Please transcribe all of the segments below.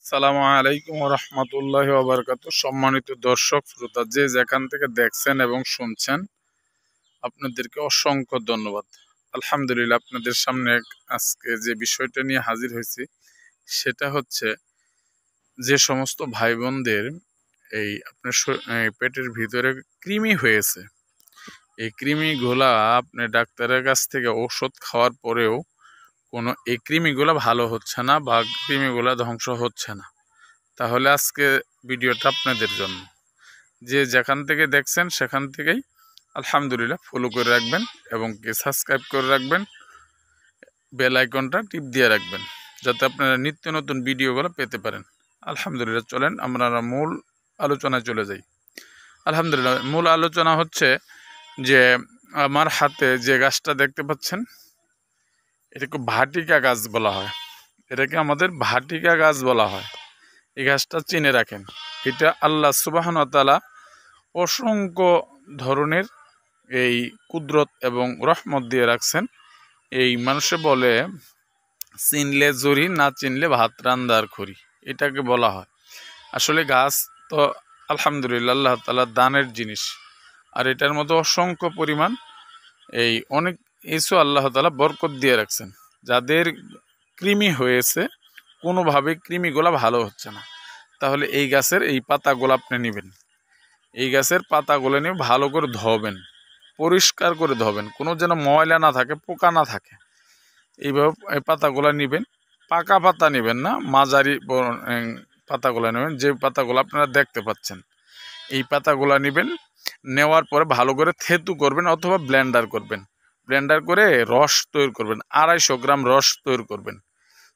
আসসালামু আলাইকুম ওয়া রাহমাতুল্লাহি ওয়া বারাকাতুহু। সম্মানিত দর্শক শ্রোতা, যে যেখান থেকে দেখছেন এবং শুনছেন, আপনাদেরকে অসংখ্য ধন্যবাদ। আলহামদুলিল্লাহ, আপনাদের সামনে আজকে যে বিষয়টা নিয়ে হাজির হয়েছি সেটা হচ্ছে, যে সমস্ত ভাই বোনদের এই আপনার পেটের ভিতরে কৃমি হয়েছে, এই কৃমিগুলা আপনি ডাক্তারের কাছ থেকে ওষুধ খাওয়ার পরেও এই কৃমিগুলা ভালো হচ্ছে না বা কৃমিগুলা ধ্বংস হচ্ছে না, তাহলে আজকে ভিডিওটা আপনাদের জন্য। যে যেখান থেকে দেখছেন সেখান থেকেই আলহামদুলিল্লাহ ফলো করে রাখবেন এবং সাবস্ক্রাইব করে রাখবেন, বেল আইকনটা টিপ দিয়ে রাখবেন, যাতে আপনারা নিত্য নতুন ভিডিওগুলো পেতে পারেন। আলহামদুলিল্লাহ, চলেন আমরা মূল আলোচনায় চলে যাই। আলহামদুলিল্লাহ, মূল আলোচনা হচ্ছে যে আমার হাতে যে গাছটা দেখতে পাচ্ছেন, এটাকে ভাটিকা গাছ বলা হয়। এটাকে আমাদের ভাটিকা গাছ বলা হয়। এই গাছটা চিনে রাখেন। এটা আল্লাহ সুবহানাহু ওয়া তাআলা অসংখ্য ধরনের এই কুদরত এবং রহমত দিয়ে রাখছেন। এই মানুষে বলে, চিনলে জুরি, না চিনলে ভাত রান্দার খড়ি, এটাকে বলা হয়। আসলে গাছ তো আলহামদুলিল্লাহ আল্লাহ তাআলার দানের জিনিস, আর এটার মধ্যে অসংখ্য পরিমাণ অনেক কিছু আল্লাহ তাআলা বরকত দিয়ে রাখছেন। যাদের কৃমি হয়েছে, কোনোভাবে কৃমিগুলা ভালো হচ্ছে না, তাহলে এই গাছের এই পাতাগুলো আপনি নেবেন। এই গাছের পাতাগুলো নিয়ে ভালো করে ধোবেন, পরিষ্কার করে ধোবেন, কোনো যেন ময়লা না থাকে, পোকা না থাকে। এইভাবে এই পাতাগুলো নেবেন। পাকা পাতা নেবেন না, মাঝারি পাতাগুলো নেবেন, যে পাতাগুলো আপনারা দেখতে পাচ্ছেন। এই পাতাগুলো নেবেন, নেওয়ার পরে ভালো করে থেতু করবেন অথবা ব্লেন্ডার করবেন। ব্লেন্ডার করে রস তৈরি করবেন, 250 গ্রাম রস তৈরি করবেন।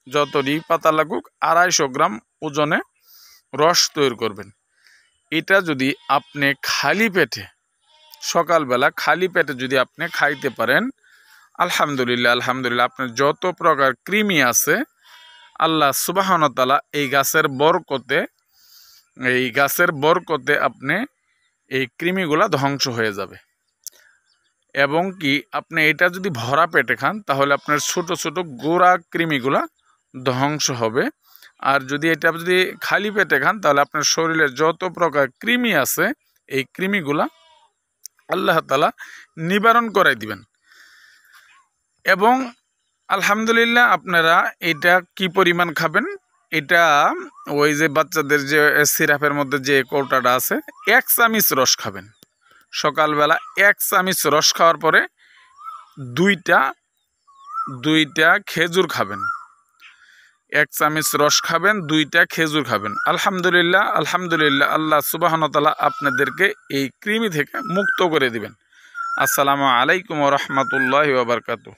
যতটি পাতা লাগুক 250 গ্রাম ওজনে রস তৈরি করবেন। এটা যদি আপনি খালি পেটে, সকালবেলা খালি পেটে যদি আপনি খাইতে পারেন, আলহামদুলিল্লাহ আলহামদুলিল্লাহ, আপনার যত প্রকার কৃমি আছে আল্লাহ সুবহানাহু ওয়া তাআলা এই গাছের বরকতে আপনি এই কৃমিগুলা ধ্বংস হয়ে যাবে। এবং কি আপনি এটা যদি ভরা পেটে খান, তাহলে আপনার ছোট ছোট গোড়া কৃমিগুলা ধ্বংস হবে। আর যদি খালি পেটে খান, তাহলে আপনার শরীরের যত প্রকার কৃমি আছে এই কৃমিগুলা আল্লাহ তাআলা নিবারণ করাই দিবেন। এবং আলহামদুলিল্লাহ, আপনারা এটা কি পরিমাণ খাবেন, এটা ওই যে বাচ্চাদের যে সিরাপের মধ্যে যে কৌটাটা আছে, 1 চামচ রস খাবেন। সকালবেলা 1 চামচ রস খাওয়ার পরে দুইটা খেজুর খাবেন। 1 চামচ রস খাবেন, 2টা খেজুর খাবেন। আলহামদুলিল্লাহ আলহামদুলিল্লাহ, আল্লাহ সুবহানাহু ওয়া তাআলা আপনাদেরকে এই কৃমি থেকে মুক্ত করে দিবেন। আসসালামু আলাইকুম ওয়া রাহমাতুল্লাহি ওয়া বারাকাতুহু।